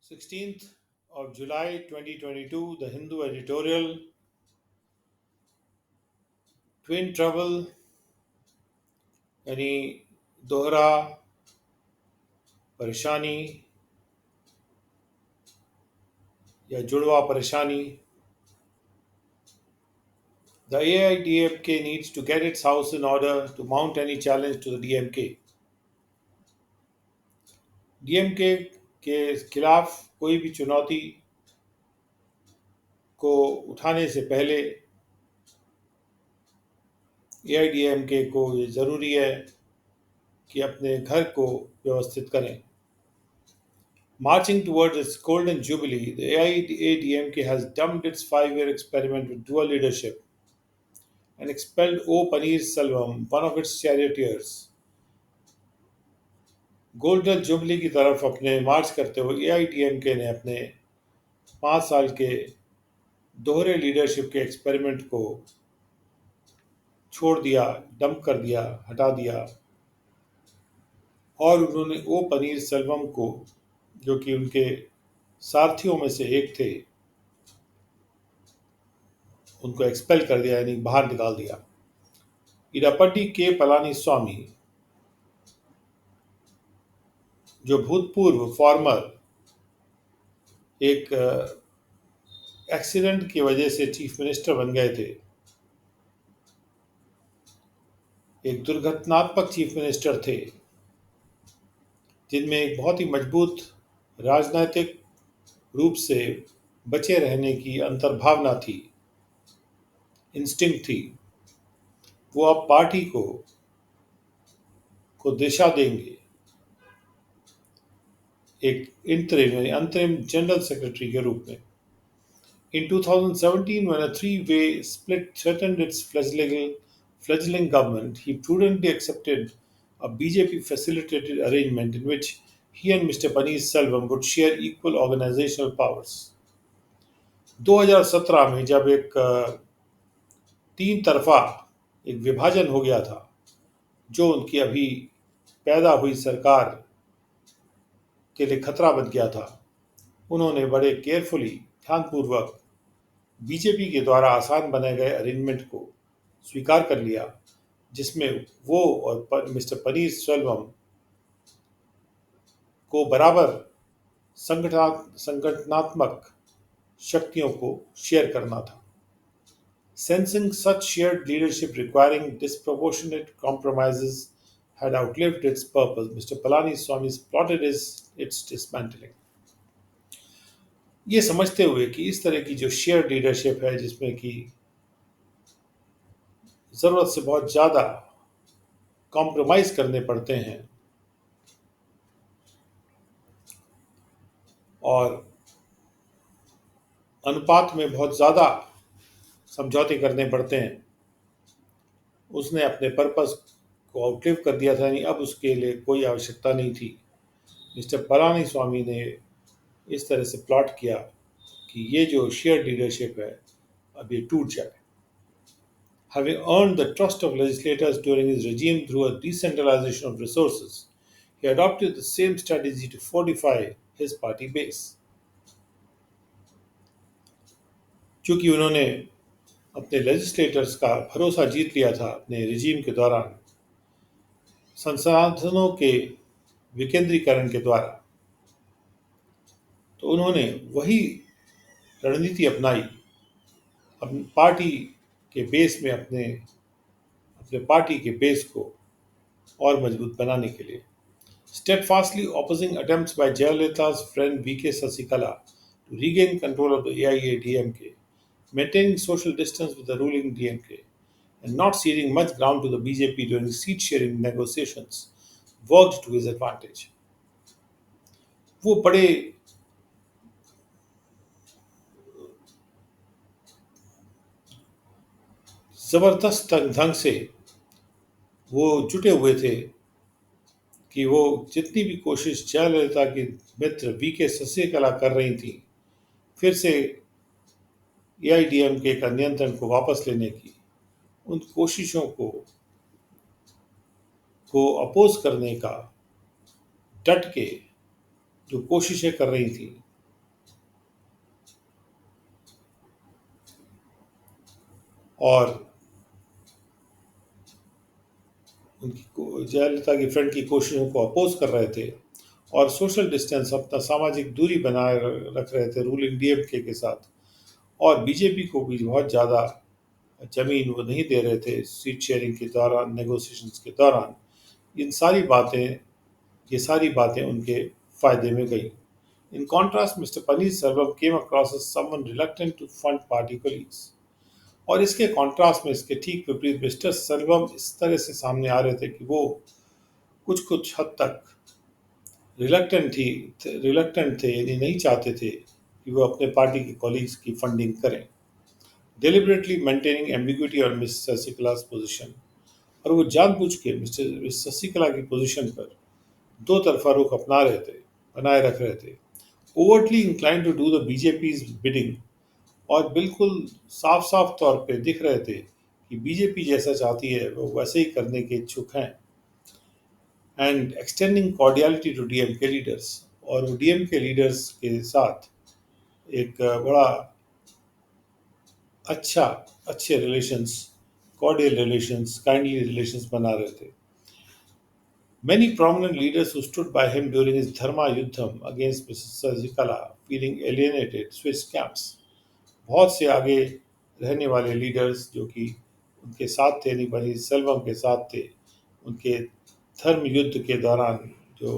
16th of July 2022, the Hindu editorial Twin Trouble यानी दोहरा परेशानी या जुड़वा परेशानी. The AIDMK needs to get its house in order to mount any challenge to the DMK. DMK के खिलाफ कोई भी चुनौती को उठाने से पहले AIDMK को ये ज़रूरी है कि अपने घर को व्यवस्थित करें. Marching towards its golden jubilee, the AIADMK has dumped its 5-year experiment with dual leadership and expelled O. Paneerselvam, one of its charioteers. Golden jubilee की तरफ अपने मार्च करते हुए AIADMK ने अपने 5 साल के दोहरे लीडरशिप के एक्सपेरिमेंट को छोड़ दिया, डंप कर दिया, हटा दिया और उन्होंने ओ पनीरसेल्वम को, जो कि उनके सारथियों में से एक थे, उनको एक्सपेल कर दिया यानी बाहर निकाल दिया. इडापट्टी के पलानीस्वामी, जो भूतपूर्व फॉर्मर एक एक्सीडेंट की वजह से चीफ मिनिस्टर बन गए थे, एक दुर्घटनात्मक चीफ मिनिस्टर थे जिनमें एक बहुत ही मजबूत राजनीतिक रूप से बचे रहने की अंतर्भावना थी, इंस्टिंक्ट थी. वो अब पार्टी को दिशा देंगे एक अंतरिम जनरल सेक्रेटरी के रूप में. In 2017, when a three-way split threatened its fledgling government, he prudently accepted a BJP-facilitated arrangement in which he and Mr. Paneerselvam would share equal organizational powers. 2017 में जब एक तीन तरफा एक विभाजन हो गया था, जो उनकी अभी पैदा हुई सरकार के लिए खतरा बन गया था, उन्होंने बड़े केयरफुली, ध्यानपूर्वक बीजेपी के द्वारा आसान बनाए गए अरेंजमेंट को स्वीकार कर लिया, जिसमें वो और मिस्टर पनीरसेल्वम को बराबर संगठनात्मक शक्तियों को शेयर करना था. Sensing such shared leadership requiring disproportionate compromises had outlived its purpose, Mr. Palaniswamy plotted its dismantling. ये समझते हुए कि इस तरह की जो शेयर लीडरशिप है, जिसमें कि ज़रूरत से बहुत ज़्यादा कॉम्प्रोमाइज़ करने पड़ते हैं और अनुपात में बहुत ज़्यादा समझौते करने पड़ते हैं, उसने अपने पर्पस को आउटलिव कर दिया था. यानी अब उसके लिए कोई आवश्यकता नहीं थी. मिस्टर पलानीस्वामी ने इस तरह से प्लॉट किया कि ये जो शेयर लीडरशिप है अब ये टूट जाए. Having earned the trust of legislators during his regime through a decentralization of resources, he adopted the same strategy to fortify his party base. चूंकि उन्होंने अपने लेजिस्लेटर्स का भरोसा जीत लिया था अपने रिजीम के दौरान, संसाधनों के विकेंद्रीकरण के द्वारा, तो उन्होंने वही रणनीति अपनाई अपनी पार्टी के बेस में, अपने पार्टी के बेस को और मजबूत बनाने के लिए. Steadfastly opposing attempts by Jayalalitha's friend V.K. Sasikala to regain control of the AIADMK, maintaining social distance with the ruling DMK, and not ceding much ground to the BJP during seat-sharing negotiations worked to his advantage. वो बड़े ज़बरदस्त ढंग से वो जुटे हुए थे कि वो जितनी भी कोशिश जयललिता की मित्र V.K. शशिकला कर रही थी फिर से AIADMK का नियंत्रण को वापस लेने की, उन कोशिशों को अपोज करने का डट के जो कोशिशें कर रही थी, और जयललिता की फ्रंट की कोशिशों को अपोज कर रहे थे और सोशल डिस्टेंस अपना सामाजिक दूरी बनाए रख रहे थे रूलिंग डीएमके के साथ। और बीजेपी को भी बहुत ज़्यादा जमीन वो नहीं दे रहे थे सीट शेयरिंग के दौरान, नेगोशिएशंस के दौरान। इन सारी बातें ये सारी बातें उनके फायदे में गई। In contrast Mr Panneer Selvam came across as someone reluctant to fund party colleagues. और इसके कॉन्ट्रास्ट में इसके ठीक विपरीत मिस्टर सेल्वम इस तरह से सामने आ रहे थे कि वो कुछ कुछ हद तक रिलक्टेंट थे, यानी नहीं चाहते थे कि वो अपने पार्टी के कॉलीग्स की फंडिंग करें, डिलिबरेटली मेंटेनिंग एम्बिग्विटी और मिस शशिकला's पोजीशन। और वो जानबूझ के मिस्टर शशिकला की पोजीशन पर दो तरफा रुख अपना रहे थे, बनाए रख रहे थे, overtly incline to do the BJP's bidding. और बिल्कुल साफ साफ तौर पे दिख रहे थे कि बीजेपी जैसा चाहती है वो वैसे ही करने के इच्छुक हैं। And extending cordiality to DMK leaders, और वो डीएमके लीडर्स के साथ एक बड़ा अच्छा अच्छे relations, cordial relations, kindly relations बना रहे थे। Many prominent leaders who stood by him during his Dharma Yuddham against Mrs. Sajikala, feeling alienated, switched camps. बहुत से आगे रहने वाले लीडर्स जो कि उनके साथ थे, यानी पनीर सेल्वम के साथ थे, उनके धर्म युद्ध के दौरान जो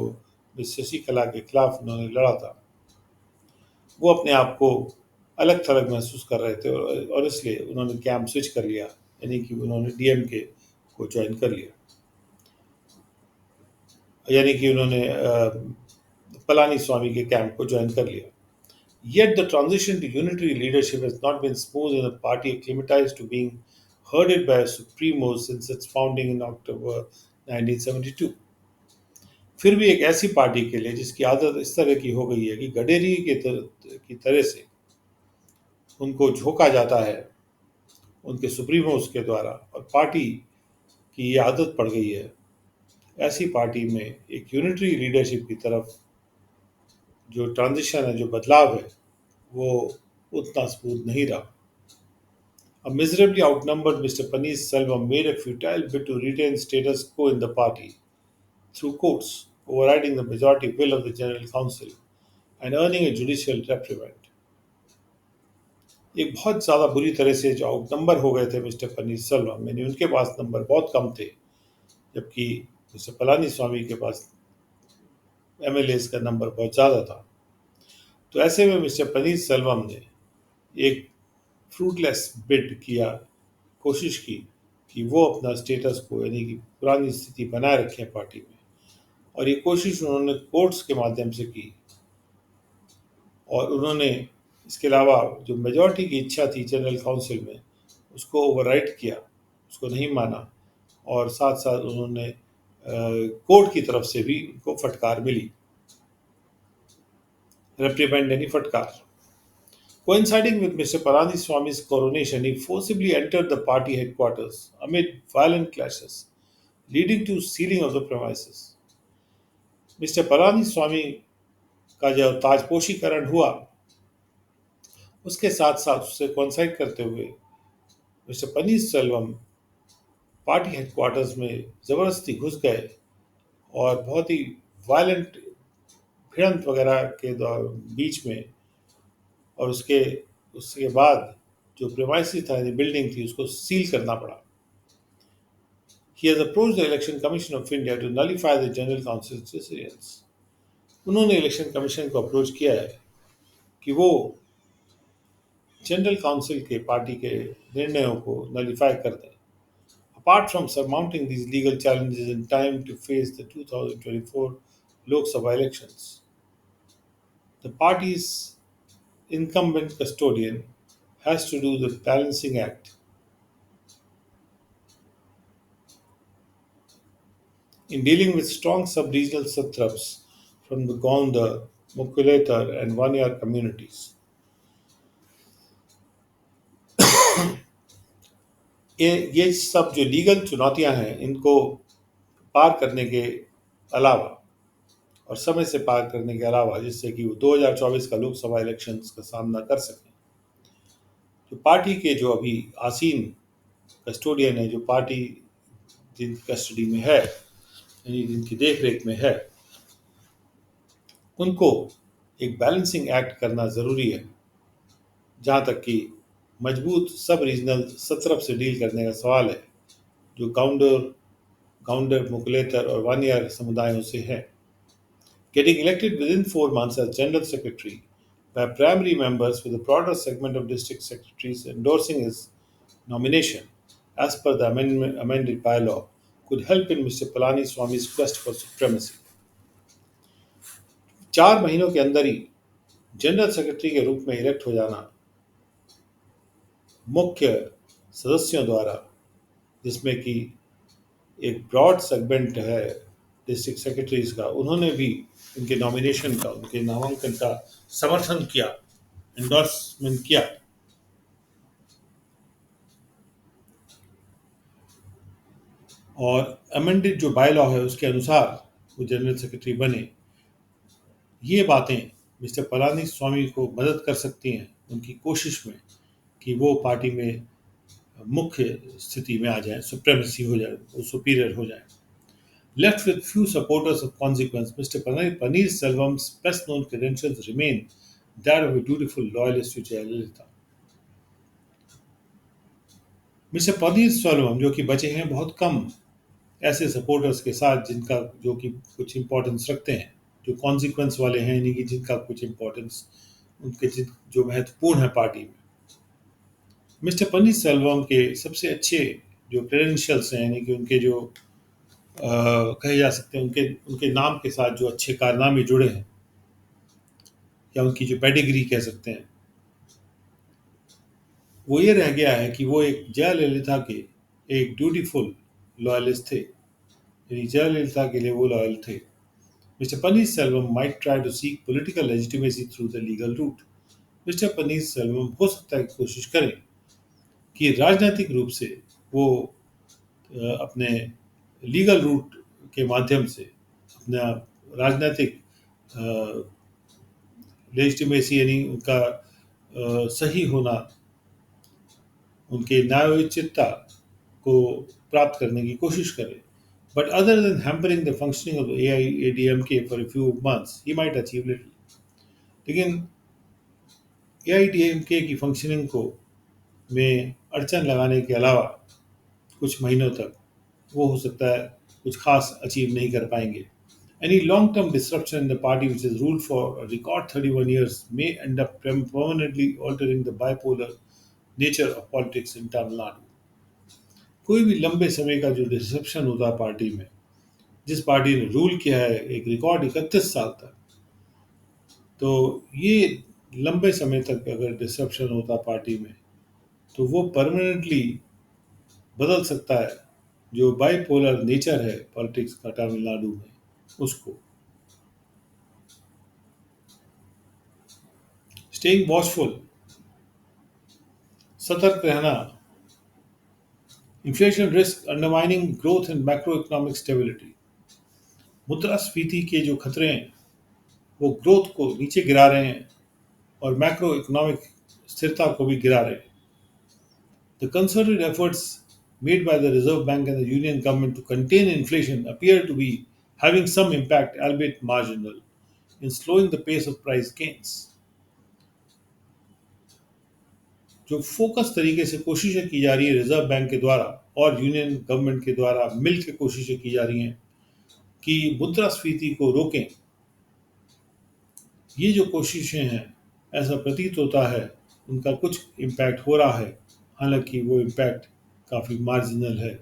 मिस शशिकला के खिलाफ उन्होंने लड़ा था, वो अपने आप को अलग थलग महसूस कर रहे थे और इसलिए उन्होंने कैंप स्विच कर लिया, यानी कि उन्होंने डीएमके को ज्वाइन कर लिया, यानी कि उन्होंने पलानी स्वामी के कैंप को ज्वाइन कर लिया। Yet the transition to unitary leadership has not been smooth and the party acclimatized to being herded by a supremo since its founding in October 1972। फिर भी एक ऐसी पार्टी के लिए जिसकी आदत इस तरह की हो गई है कि गडेरी की तरह से उनको झोंका जाता है उनके सुप्रीमोस के द्वारा, और पार्टी की ये आदत पड़ गई है, ऐसी पार्टी में एक यूनिटरी लीडरशिप की तरफ जो ट्रांजिशन है, जो बदलाव है, वो उतना स्मूथ नहीं रहा। A miserably outnumbered Mr. Paneerselvam made a futile bid to retain status quo in the party through courts, overriding the majority will of the General Council and earning a judicial reprimand। एक बहुत ज़्यादा बुरी तरह से जो आउटनंबर हो गए थे मिस्टर पनीरसेल्वम, यानी उनके पास नंबर बहुत कम थे, जबकि मिस्टर पलानी स्वामी के पास एमएलएस का नंबर बहुत ज़्यादा था। तो ऐसे में मिस्टर पनीरसेल्वम ने एक फ्रूटलेस बिड किया, कोशिश की कि वो अपना स्टेटस को, यानी कि पुरानी स्थिति बनाए रखें पार्टी में, और ये कोशिश उन्होंने कोर्ट्स के माध्यम से की। और उन्होंने इसके अलावा जो मेजॉरिटी की इच्छा थी जनरल काउंसिल में, उसको ओवरराइड किया, उसको नहीं माना, और साथ साथ उन्होंने कोर्ट की तरफ से भी उनको फटकार मिली, रेप्रीमेंड यानी फटकार। Coinciding with Mr. Palaniswamy's coronation, he forcibly entered the party headquarters amid violent clashes, leading to sealing of the premises। Mister Palaniswami का जब ताजपोशीकरण हुआ, उसके साथ साथ उससे कोइंसाइड करते हुए मिस्टर पनीरसेल्वम पार्टी हेडक्वार्टर्स में ज़बरदस्ती घुस गए और बहुत ही वायलेंट भिड़ंत वगैरह के बीच में, और उसके उसके बाद जो प्रेमाइसिस था, बिल्डिंग थी, उसको सील करना पड़ा। He has approached the Election Commission of India to nullify the General Council's decisions। उन्होंने इलेक्शन कमीशन को अप्रोच किया है कि वो जनरल काउंसिल के पार्टी के निर्णयों को नलीफाई कर दें। Apart from surmounting these legal challenges in time to face the 2024 Lok Sabha elections, the party's incumbent custodian has to do the balancing act in dealing with strong sub-regional satraps from the Gondar, Mukulatar and Vanyar communities। ये सब जो legal चुनौतियां हैं, इनको पार करने के अलावा और समय से पार करने के अलावा, जिससे कि वो 2024 का लोकसभा इलेक्शंस का सामना कर सकें, तो पार्टी के जो अभी आसीन कस्टोडियन है, जो पार्टी जिनकी कस्टडी में है, यानी जिनकी देख रेख में है, उनको एक बैलेंसिंग एक्ट करना ज़रूरी है। जहाँ तक कि मजबूत सब रीजनल सतरफ से डील करने का सवाल है, जो गाउंडर, मुकलेतर और वानियार समुदायों से है। Getting elected within 4 months as General Secretary by primary members with a broader segment of district secretaries endorsing his nomination as per the amended bylaw could help in Mr. Palaniswamy's quest for supremacy. 4 महीनों के अंदर ही general secretary के रूप में elect हो जाना मुख्य सदस्यों द्वारा, जिसमें कि एक ब्रॉड सेगमेंट है डिस्ट्रिक्ट सेक्रेटरीज का, उन्होंने भी उनके नॉमिनेशन का, उनके नामांकन का समर्थन किया, एंडोर्समेंट किया। और अमेंडेड जो बाय लॉ है उसके अनुसार वो जनरल सेक्रेटरी बने। ये बातें मिस्टर पलानी स्वामी को मदद कर सकती हैं उनकी कोशिश में कि वो पार्टी में मुख्य स्थिति में आ जाए, सुप्रेमेसी हो जाए, वो सुपीरियर हो जाए। Left with few supporters of consequence, Mr. Paneerselvam's best known credentials remain that of a dutiful loyalist to Jayalalitha. Mister Panneerselvam जो कि बचे हैं बहुत कम ऐसे सपोर्टर्स के साथ जिनका जो कि कुछ इम्पोर्टेंस रखते हैं, जो कॉन्सिक्वेंस वाले हैं, यानी कि जिनका कुछ इम्पोर्टेंस, उनके जो महत्वपूर्ण है पार्टी में। मिस्टर पनीरसेल्वम के सबसे अच्छे जो क्रेडेंशियल्स हैं, यानी कि उनके जो कहे जा सकते हैं, उनके उनके नाम के साथ जो अच्छे कारनामे जुड़े हैं, या उनकी जो पेडिग्री कह सकते हैं, वो ये रह गया है कि वो एक जयललिता के एक ड्यूटीफुल लॉयलिस्ट थे, यानी जयललिता के लिए वो लॉयल थे। Mr Panneerselvam might try to seek political legitimacy through the legal route. Mr Panneerselvam हो सकता है कि कोशिश करें कि राजनीतिक रूप से वो अपने लीगल रूट के माध्यम से अपना राजनीतिक लेजिटिमेसी, यानी उनका सही होना, उनके न्यायोचितता को प्राप्त करने की कोशिश करें। But other than hampering the functioning of the AIADMK for a few months, he might achieve little. लेकिन AIADMK की फंक्शनिंग को में अड़चन लगाने के अलावा कुछ महीनों तक वो हो सकता है कुछ खास अचीव नहीं कर पाएंगे। Any long-term disruption in the party which has ruled for a record 31 years may end up permanently altering the bipolar nature of politics in Tamil Nadu. कोई भी लंबे समय का जो डिसरप्शन होता है पार्टी में, जिस पार्टी ने रूल किया है एक रिकॉर्ड 31 साल तक, तो ये लंबे समय तक अगर डिसरप्शन होता पार्टी में, तो वो परमानेंटली बदल सकता है जो बाइपोलर नेचर है पॉलिटिक्स का तमिलनाडु में, उसको। स्टेइंग वॉचफुल, सतर्क रहना। Inflation risk undermining growth and macro economic stability. मुद्रास्फीति के जो खतरे हैं वो ग्रोथ को नीचे गिरा रहे हैं और मैक्रो इकोनॉमिक स्थिरता को भी गिरा रहे हैं। The concerted efforts made by the Reserve Bank and the Union government to contain inflation appear to be having some impact, albeit marginal, in slowing the pace of price gains. जो focus तरीके से कोशिशें की जा रही है reserve bank के द्वारा और यूनियन गवर्नमेंट के द्वारा मिल के कोशिशें की जा रही हैं कि मुद्रास्फीति को रोकें, ये जो कोशिशें हैं ऐसा प्रतीत होता है उनका कुछ इम्पैक्ट हो रहा है, हालांकि वो इम्पैक्ट काफ़ी मार्जिनल है,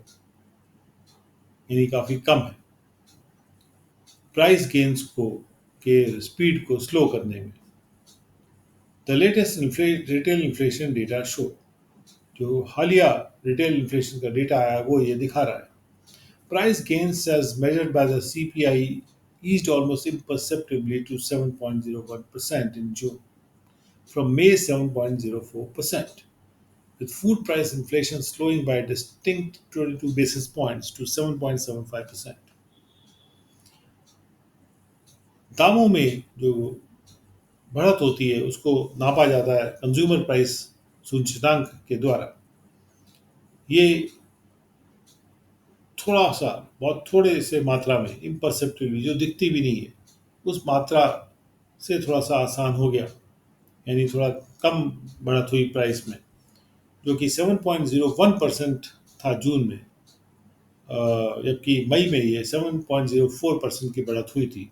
यानी काफ़ी कम है प्राइस गेन्स को के स्पीड को स्लो करने में। The latest retail inflation data show, जो हालिया रिटेल इन्फ्लेशन का डेटा आया वो ये दिखा रहा है, price gains as measured by the CPI eased almost imperceptibly to 7.01% in June from May 7.04%, with food price inflation slowing by a distinct 22 basis points to 7.75%. दामों में जो बढ़त होती है उसको नापा जाता है कंज्यूमर प्राइस सूचकांक के द्वारा, ये थोड़ा सा, बहुत थोड़े से मात्रा में, इम्परसेप्टिवली, जो दिखती भी नहीं है, उस मात्रा से थोड़ा सा आसान हो गया, यानी थोड़ा कम बढ़त हुई प्राइस में, जो कि 7.01% था जून में, जबकि मई में ये 7.04% की बढ़त हुई थी।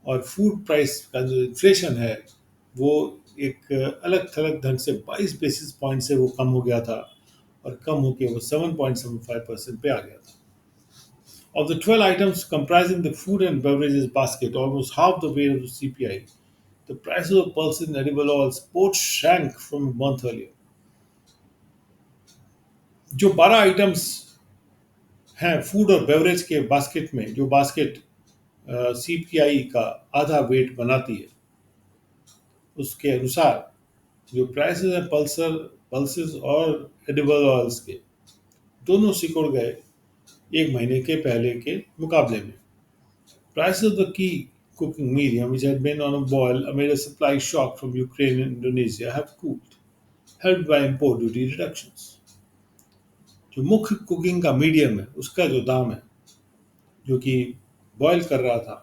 और फूड प्राइस का जो इन्फ्लेशन है वो एक अलग थलग ढंग से 22 बेसिस पॉइंट से वो कम हो गया था, और कम होकर वो 7.75% पे आ गया था। Of the 12 items comprising the food and beverages basket, almost half the weight of the CPI, the prices of pulses and edible oils both shrank from a month earlier. जो 12 आइटम्स हैं फूड और beverage के basket में, जो basket CPI का आधा wait बनाती है, उसके अनुसार जो प्राइसेस हैं पल्सेस और एडिबल ऑयल्स के, दोनों सिकुड़ गए एक महीने के पहले के मुकाबले में। Prices of the key cooking medium, which had been on a boil amid a supply shock from Ukraine and Indonesia, have cooled, helped by import duty reductions. जो मुख्य कुकिंग का मीडियम है उसका जो दाम है, जो कि बॉयल कर रहा था,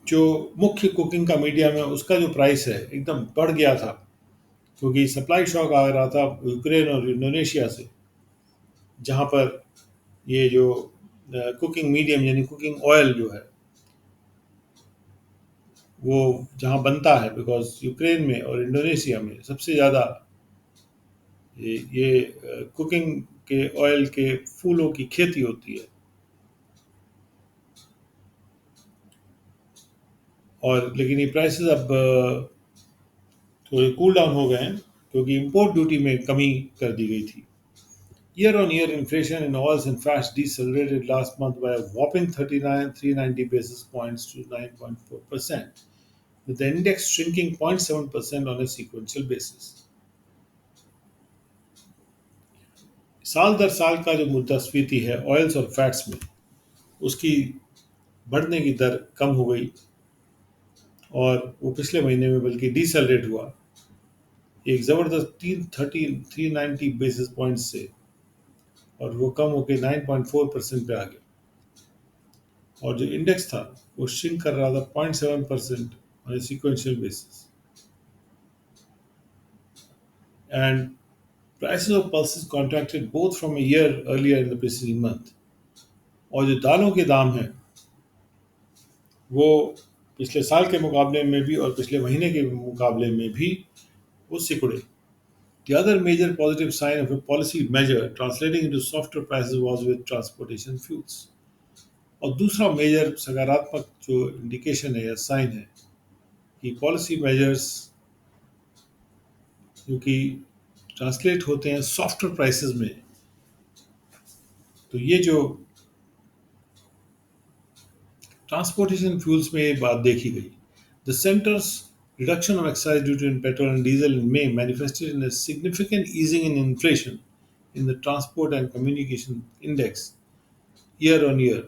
जो मुख्य कुकिंग का मीडियम है उसका जो प्राइस है एकदम बढ़ गया था, क्योंकि सप्लाई शॉक आ रहा था यूक्रेन और इंडोनेशिया से, जहाँ पर ये जो कुकिंग मीडियम यानी कुकिंग ऑयल जो है वो जहाँ बनता है, बिकॉज यूक्रेन में और इंडोनेशिया में सबसे ज़्यादा ये कुकिंग के ऑयल के फूलों की खेती होती है। और लेकिन ये प्राइसेस अब थोड़े कूल डाउन हो गए हैं, क्योंकि इंपोर्ट ड्यूटी में कमी कर दी गई थी। Year on year inflation in oils and fats decelerated last month by a whopping 390 basis points to 9.4%, with the index shrinking 0.7% on a sequential basis. साल दर साल का जो मुद्रास्फीति है ऑयल्स और फैट्स में, उसकी बढ़ने की दर कम हो गई, और वो पिछले महीने में बल्कि डिसलरेट हुआ एक ज़बरदस्त 390 बेसिस पॉइंट से, और वो कम होकर 9.4% पे आ गया। और जो इंडेक्स था वो श्रिंक कर रहा था 0.7% on a sequential basis. And prices of pulses contracted both from a year earlier in the preceding month. और जो दालों के दाम हैं वो पिछले साल के मुकाबले में भी और पिछले महीने के मुकाबले में भी वो सिकुड़े। The other major positive sign of a policy measure translating into softer prices was with transportation fuels. और दूसरा मेजर सकारात्मक जो इंडिकेशन है या साइन है कि पॉलिसी मेजर्स जो कि ट्रांसलेट होते हैं सॉफ्टवेयर प्राइसेस में, तो ये जो ट्रांसपोर्टेशन फ्यूल्स में ये बात देखी गई। The centres reduction of excise duty on petrol and diesel in May manifested in a significant easing in inflation in the transport and communication index year on year.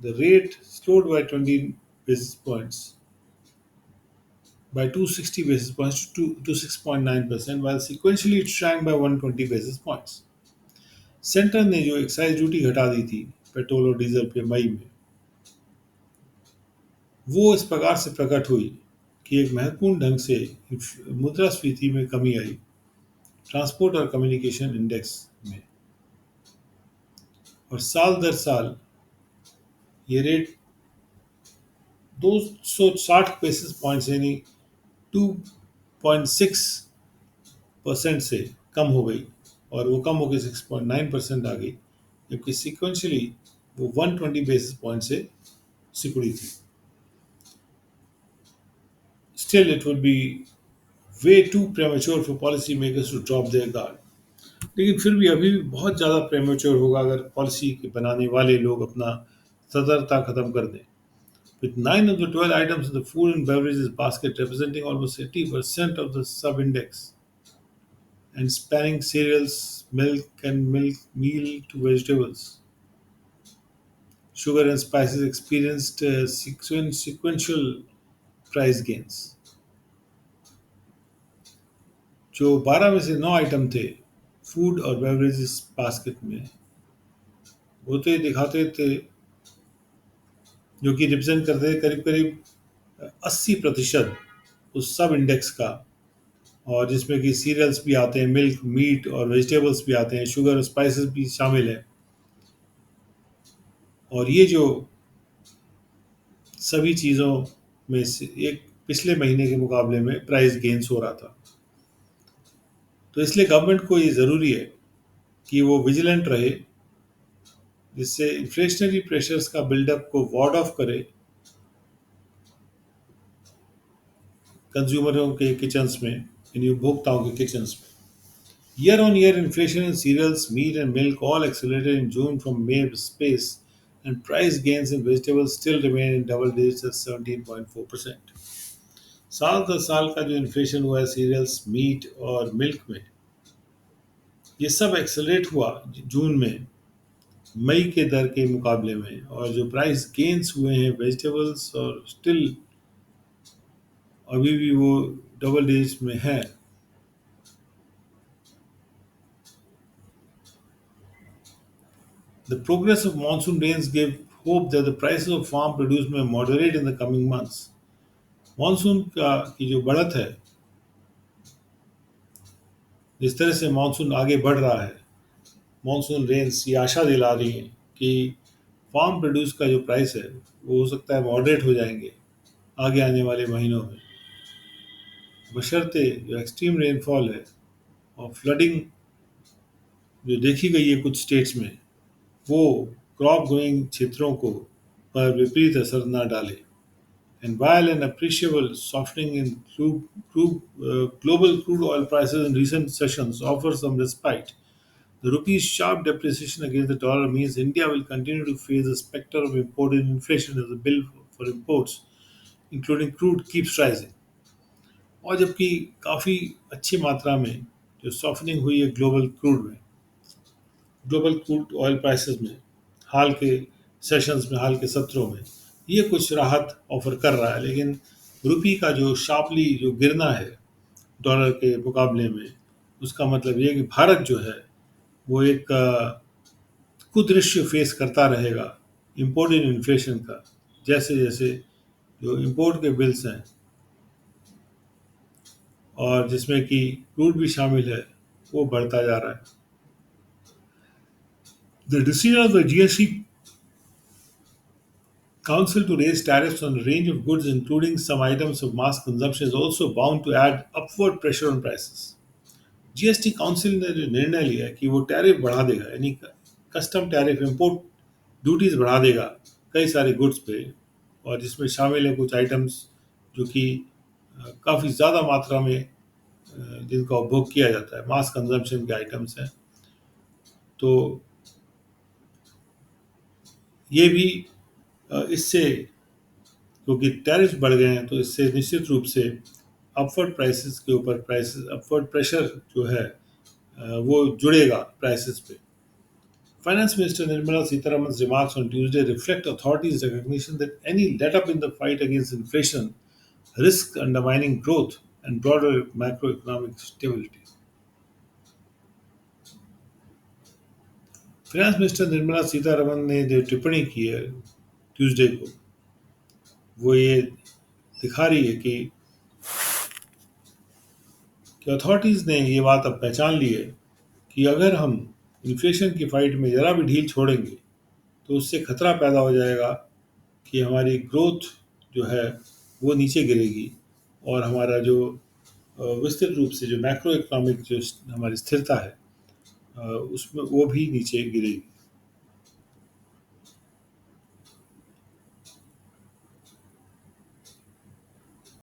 The rate slowed by 20 basis points, by 260 basis points to 6.9%, while sequentially it shrank by 120 basis points. Centre ने जो excise duty घटा दी थी petrol और diesel पे मई में, वो इस प्रकार से प्रकट हुई कि एक महत्वपूर्ण ढंग से मुद्रास्फीति में कमी आई ट्रांसपोर्ट और कम्युनिकेशन इंडेक्स में, और साल दर साल ये रेट 260 बेसिस पॉइंट्स यानी 2.6% से कम हो गई, और वो कम होकर 6.9% आ गई, जबकि सिक्वेंशली वो 120 बेसिस पॉइंट से सिकुड़ी थी। Still, it would be way too premature for policymakers to drop their guard. लेकिन फिर भी अभी भी बहुत ज़्यादा प्रेमेच्योर होगा अगर पॉलिसी के बनाने वाले लोग अपना सतर्कता खत्म कर दें। With 9 of the 12 items in the food and beverages basket representing almost 80% of the sub-index, and spanning cereals, milk and milk meal to vegetables, Sugar and spices experienced sequential price gains. जो 12 में से 9 item थे food और beverages basket में, वो तो ये दिखाते थे, जो कि रिप्रेजेंट करते थे करीब करीब 80% उस सब इंडेक्स का, और जिसमें कि सीरियल्स भी आते हैं, मिल्क, मीट और वेजिटेबल्स भी आते हैं, शुगर और स्पाइसेस भी शामिल है। और ये जो सभी चीज़ों में से एक पिछले महीने के मुकाबले में प्राइस गेन्स हो रहा था। तो इसलिए गवर्नमेंट को ये ज़रूरी है कि वो विजिलेंट रहे, जिससे इन्फ्लेशनरी प्रेशर्स का बिल्डअप को वार्ड ऑफ करे कंज्यूमरों के किचन्स में, यानी उपभोक्ताओं के किचन्स में। Year on year inflation in cereals, meat, and milk all accelerated in June from May space, and price gains in vegetables still remain in double digits at 17.4%. साल दर साल का जो इन्फ्लेशन हुआ है सीरियल्स, मीट और milk में, ये सब एक्सेलरेट हुआ जून में मई के दर के मुकाबले में, और जो प्राइस गेन्स हुए हैं वेजिटेबल्स और स्टिल अभी भी वो डबल डिजिट्स में है। The progress of monsoon rains gave hope that the prices of farm produce may moderate in the coming months. Monsoon का की जो बढ़त है, जिस तरह से मानसून आगे बढ़ रहा है, मानसून रेन्स ये आशा दिला रही हैं कि फार्म प्रोड्यूस का जो प्राइस है वो हो सकता है मॉडरेट हो जाएंगे आगे आने वाले महीनों में, बशर्ते जो एक्सट्रीम रेनफॉल है और फ्लडिंग जो देखी गई है कुछ स्टेट्स में, वो क्रॉप ग्रोइंग क्षेत्रों को पर विपरीत असर न डाले। And while an appreciable softening in global crude oil prices in recent sessions offers some respite, the rupee's sharp depreciation against the dollar means India will continue to face the specter of imported inflation as the bill for imports, including crude, keeps rising. और जबकि काफ़ी अच्छी मात्रा में जो softening हुई है global crude oil prices में, हाल के सेशंस में, हाल के सत्रों में, ये कुछ राहत ऑफर कर रहा है, लेकिन रुपी का जो शार्पली जो गिरना है डॉलर के मुकाबले में, उसका मतलब ये है कि भारत जो है वो एक कुदृश्य फेस करता रहेगा इम्पोर्टेड इन्फ्लेशन का, जैसे जैसे जो इम्पोर्ट के बिल्स हैं और जिसमें कि क्रूड भी शामिल है वो बढ़ता जा रहा है। The decision of the GST Council to raise tariffs on a range of goods, including some items of mass consumption, is also bound to add upward pressure on prices. GST council ने जो निर्णय लिया है कि वो tariff बढ़ा देगा, यानी कस्टम टैरिफ, इम्पोर्ट ड्यूटीज बढ़ा देगा कई सारे गुड्स पे, और जिसमें शामिल है कुछ आइटम्स जो कि काफ़ी ज़्यादा मात्रा में जिनका उपभोग किया जाता है, मास कंजम्पशन के आइटम्स हैं। तो ये भी इससे, क्योंकि टैरिफ बढ़ गए हैं, तो इससे निश्चित रूप से अपवर्ड प्राइसेस के ऊपर अपवर्ड प्रेशर जो है वो जुड़ेगा प्राइसेस पे। Finance Minister Nirmala Sitharaman's remarks on Tuesday reflect authorities' recognition that any let-up in the fight against inflation risks undermining growth and broader macroeconomic stability. Finance Minister Nirmala Sitharaman ने जो टिप्पणी की है ट्यूसडे को, वो ये दिखा रही है कि अथॉरिटीज़ ने ये बात अब पहचान ली है कि अगर हम इन्फ्लेशन की फाइट में ज़रा भी ढील छोड़ेंगे तो उससे खतरा पैदा हो जाएगा कि हमारी ग्रोथ जो है वो नीचे गिरेगी, और हमारा जो विस्तृत रूप से जो मैक्रो इकोनॉमिक जो हमारी स्थिरता है उसमें वो भी नीचे गिरेगी।